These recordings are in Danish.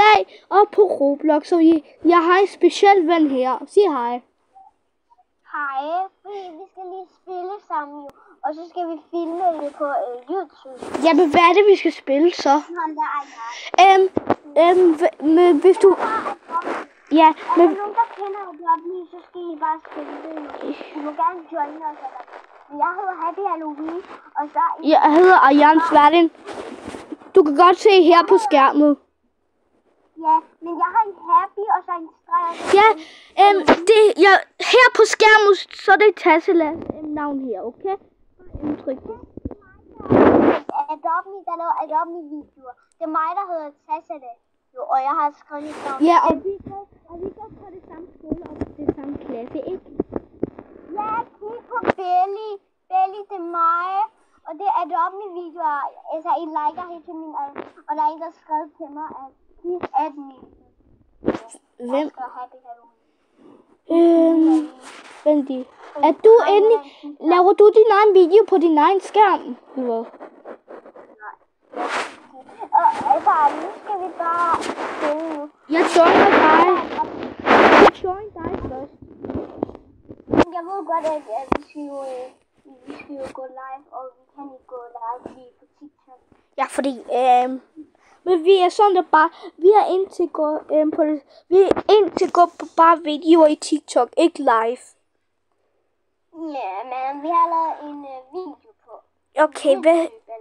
dag op på Roblox, så jeg har en speciel ven her. Sig hej. Hej, fordi vi skal lige spille sammen jo, og så skal vi filme det på YouTube. Jamen, hvad er det, vi skal spille så? Hvis du... Ja, men... Er der nogen, der kender Adobe, så skal I bare spille det. I må gerne joine os. Jeg hedder Happy Halloween, og så... Jeg hedder Arjan Sverdin. Du kan godt se her på skærmen. Ja, men jeg har en Happy, og så en streg. Ja, her på skærmen, så er det Tasselas navn her, okay? Indtryk det. Adobe, der laver Adobe-videoer. Det er mig, der hedder Tasselas. Og jeg har skrevet et navn. Ja, og vi går på det samme skole og det samme klasse, ikke? Ja, kig på Belly. Belly, det er mig. Og det er Adobe-videoer. Altså, I liker helt til min alder. Og der er en, der har skrevet til mig, at please add me. Hvem? Happy Halloween. Vent. Er du endelig... Laver du din egen video på din egen skærm? Hvad? Altså, nu skal vi bare spille nu. Jeg joiner dig. Jeg joiner dig først. Jeg ved godt, at vi skal jo gå live, og vi kan ikke gå live lige på TikTok. Ja, fordi... Men vi er sådan der bare... Vi er indtil gå på det... Vi er indtil gå på bare videoer i TikTok, ikke live. Ja, men vi har lavet en video på. Okay,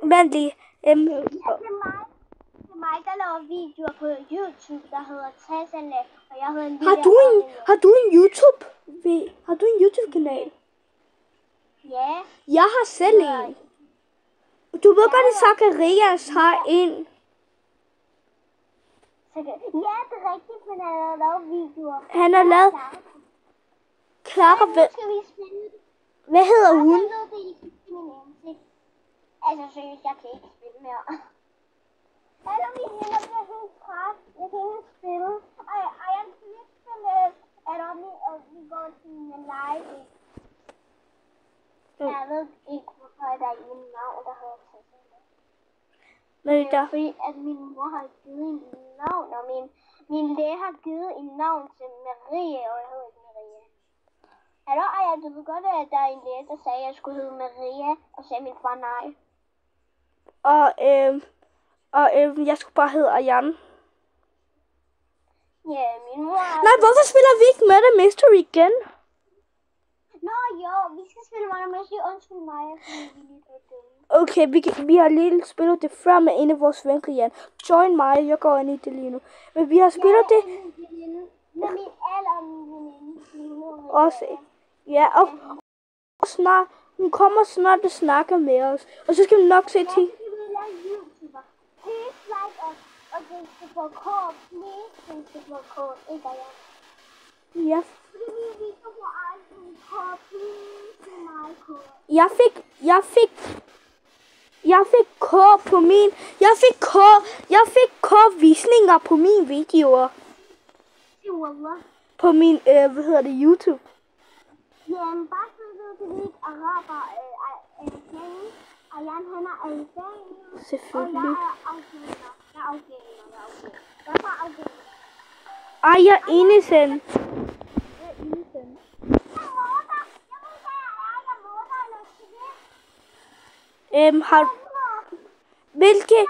vent lige. Det er mig, der laver videoer på YouTube, der hedder Tassala, og jeg hedder Lille. Har du en YouTube? Har du en YouTube-kanal? Ja. Jeg har selv en. Du ved godt, at Zacharias har en. Ja, det er rigtigt, men han har lavet videoer. Han har lavet... Clara, hvad hedder hun? Jeg ved det ikke i min ansigt. Altså seriøst, jeg kan ikke spille mere. Alle mine venner bliver helt træt. Jeg kan ikke spille. Og jeg kan ikke spille Adobe, og vi går til en live. Jeg ved ikke, hvorfor der er en navn, der hedder Tassala. Men det er fordi, at min mor har givet en navn, og min læge har givet en navn til Marie, og jeg hedder ikke Maria. Hallo, Aya, du ved godt, at der er en læge, der sagde, at jeg skulle hedde Maria, og sagde min far nej. Og jeg skulle bare hedde Arjan. Ja, min mor... Nej, hvorfor spiller vi ikke Murder Mystery igen? Nå jo, vi skal spille Murder Mystery. Undskyld mig, fordi vi lige blev dumme. Okay, vi har lige spillet det før med en af vores venner, Jan. Join mig, jeg går ind i det lige nu. Men vi har spillet det... Med min veninde. Også. Ja, og snart... Hun kommer snart og snakker med os. Og så skal vi nok se til... Please like us. Og det skal få kort. Please, det skal få kort. Ikke jeg. Ja. Fordi vi kan få aldrig kort. Please, mig kort. Jeg fik kort på min... Jeg fik kort-visninger på mine videoer. På min, YouTube. Jamen, bare så ved du ikke, araber Arjan, han er albaner. Selvfølgelig. Og jeg er afghaner. Jeg er fra Afghanistan. Ej, jeg er innocent. Hvilke...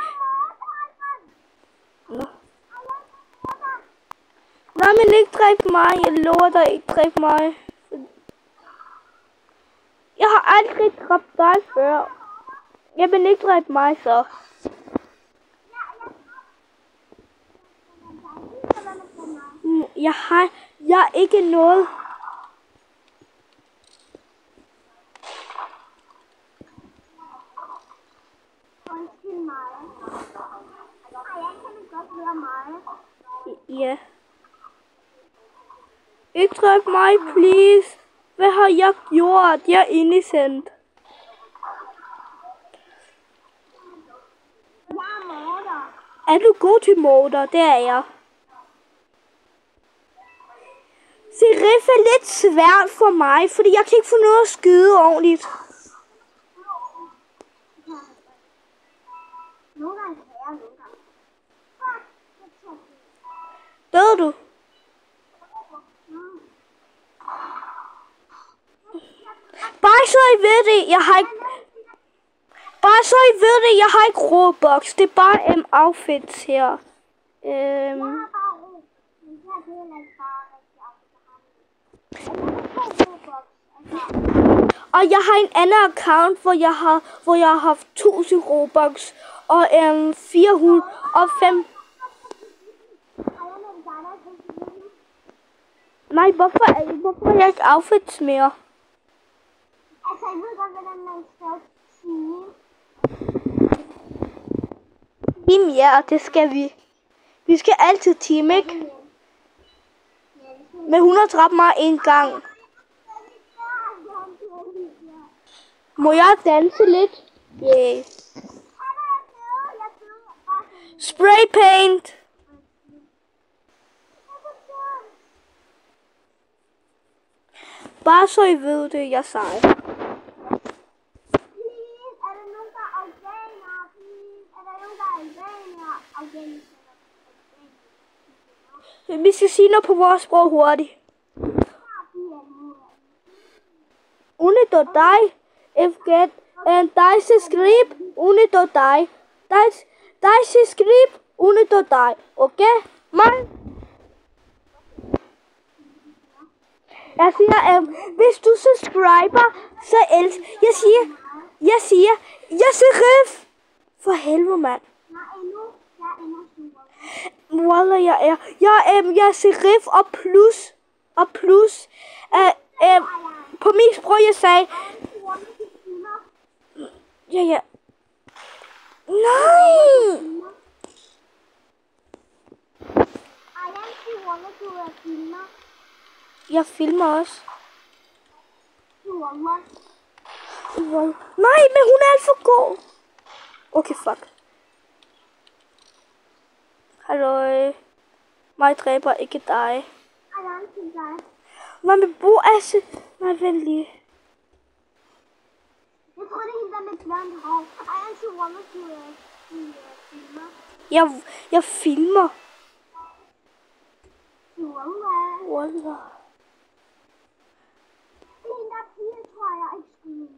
Nej, men ikke dræb mig. Jeg lover dig, ikke dræb mig. Jeg har aldrig dræbt dig før. Jeg vil ikke dræbe mig så. Jeg er ikke noget. Undskyld mig. Jeg kan godt høre mig. Ja. Ikke dræb mig, please. Hvad har jeg gjort? Jeg er innocent. Jeg er morder. Er du god til morder? Det er jeg. Serif er lidt svært for mig, fordi jeg kan ikke få noget at skyde ordentligt. Nogle gange kan jeg, nogle gange. Ved du? Bare så I ved det, jeg har ikke... Bare så I ved det, jeg har ikke Robux. Det er bare outfits her. Og jeg har en anden account, hvor jeg har haft 1000 Robux og 405. Nej, hvorfor er jeg ikke outfits mere? Altså, jeg ved godt, hvordan man skal sige. Team, ja, og det skal vi. Vi skal altid team, ikke? Men 100 dræbte mig en gang. Må jeg danse lidt? Yeah. Spray paint. Bare så I ved det, jeg sagde. Vi skal sige noget på vores sprog hurtigt. Unito dig, FGET, dig se skrib, unito dig. Dig se skrib, unito dig. Okay? Man? Jeg siger, hvis du subscriber, så jeg siger rif. For helvede, mand. Wallah, jeg er. Jeg siger rif og plus. På mit sprog, jeg sagde. Ja. Nej! Jeg filmer også. Nej, men hun er alt for god. Okay, fuck. Hallo. Mig dræber ikke dig. Nej, men hvor er så... Nej, venlig. Jeg tror, det er hende, der med blond hår. Jeg filmer. Wallah. Det er hende, der er pige, tror jeg ikke skulle.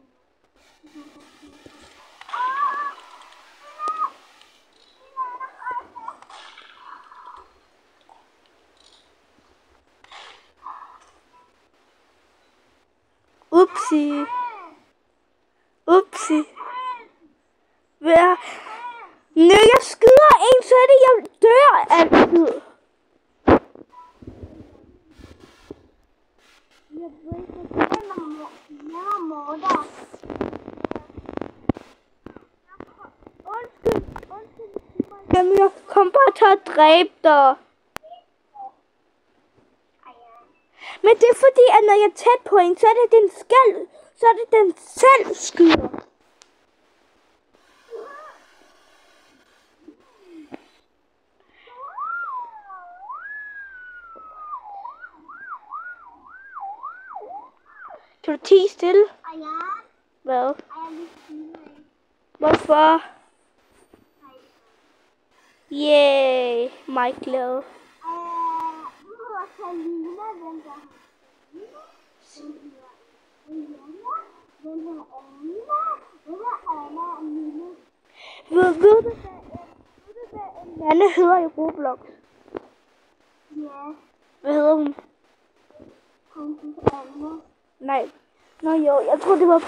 Upsi. Hvad? Når jeg skyder en, så er det, jeg dør altid. Jamen, jeg kom bare til at dræbe dig. Men det er fordi, at når jeg er tæt på en, så er det den selv skyder. Kan du tie stille? Hvad? Hvorfor? Yay, mig glad. Ved du, hvad Anne hedder i Roblox? Ja. Hvad hedder hun? Anne. Nej. Nå jo, jeg tror det var